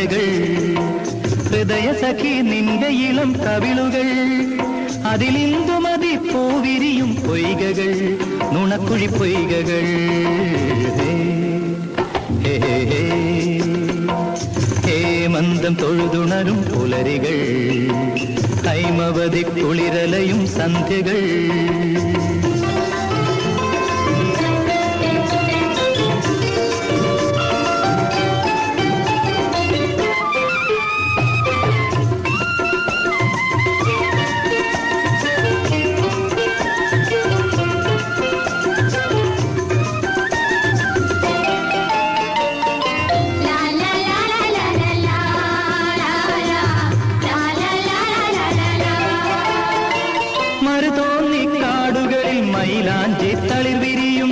സന്ധ്യകൾ ഹൃദയ സഖി നിന്റെ ഇളം കവിളുകൾ അതിലിന്ദുമതി പൂവിരിയും പൊയ്കകൾ നുണക്കുഴി പൊയ്കകൾ ഹേമന്തം തൊഴുതുണരും പുലരികൾ ഹൈമവതി കുളിരലയും സന്ധ്യകൾ മരുതോന്നിക്കാടുകളിൽ മൈലാഞ്ചി തളിർ വിരിയും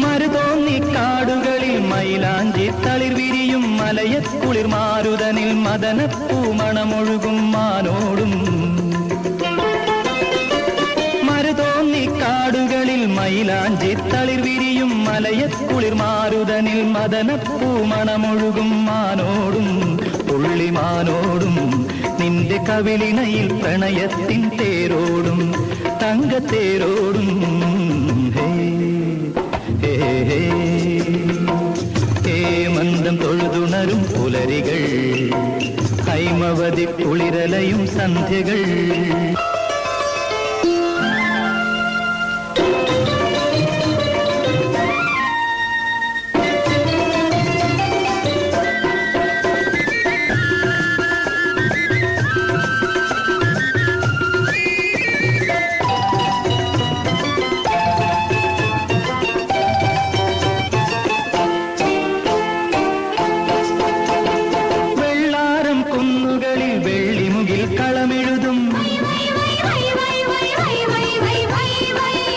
മരുതോന്നിക്കാടുകളിൽ മൈലാഞ്ചി തളിർ വിരിയും മലയക്കുളിർ മാരുതനിൽ മദനപ്പൂമണമൊഴുകും മാനോടും മരുതോന്നിക്കാടുകളിൽ മൈലാഞ്ചി തളിർ വിരിയും മലയക്കുളിർ മാരുതനിൽ മദനപ്പൂമണമൊഴുകും മാനോടും പുള്ളിമാനോടും നിന്റെ കവിളിണയിൽ പ്രണയത്തിൻ തേരോടും തങ്കത്തേരോടും ഹേമന്തം തൊഴുതുണരും പുലരികൾ ഹൈമവതി കുളിരലയും സന്ധ്യകൾ കുന്നുകളിൽ വെള്ളിമുകിൽ കളമെഴുതും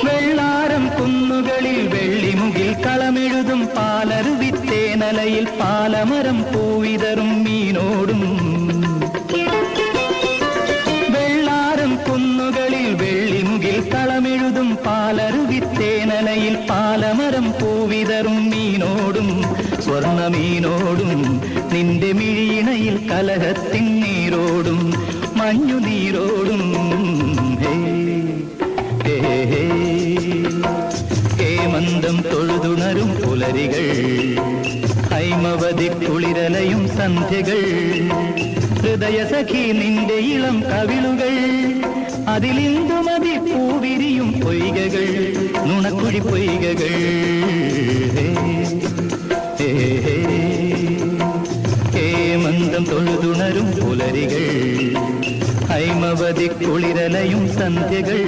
വെള്ളാരം കുന്നുകളിൽ വെള്ളിമുകിൽ കളമെഴുതും പാലരുവിത്തേനലയിൽ പാലമരം പൂവിതറും മീനോടും വെള്ളാരം കുന്നുകളിൽ വെള്ളിമുകിൽ കളമെഴുതും പാലരുവിത്തേനലയിൽ പാലമരം പൂവിതറും മീനോടും സ്വർണമീനോടും നിന്റെ മിഴിയിണയിൽ കലഹത്തിൻ നീരോടും മഞ്ഞുനീരോടും ഹേമന്തം തൊഴുതുണരും പുലരികൾ ഹൈമവതി കുളിരലയും സന്ധ്യകൾ ഹൃദയ സഖി നിന്റെ ഇളം കവിളുകൾ അതിലിന്ദുമതി പൂവിരിയും പൊയ്കകൾ നുണക്കുഴി പൊയ്കകൾ ഹേമന്തം തൊഴുതുണരും പുലരികൾ ഹൈമവതി കുളിരലയും സന്ധ്യകൾ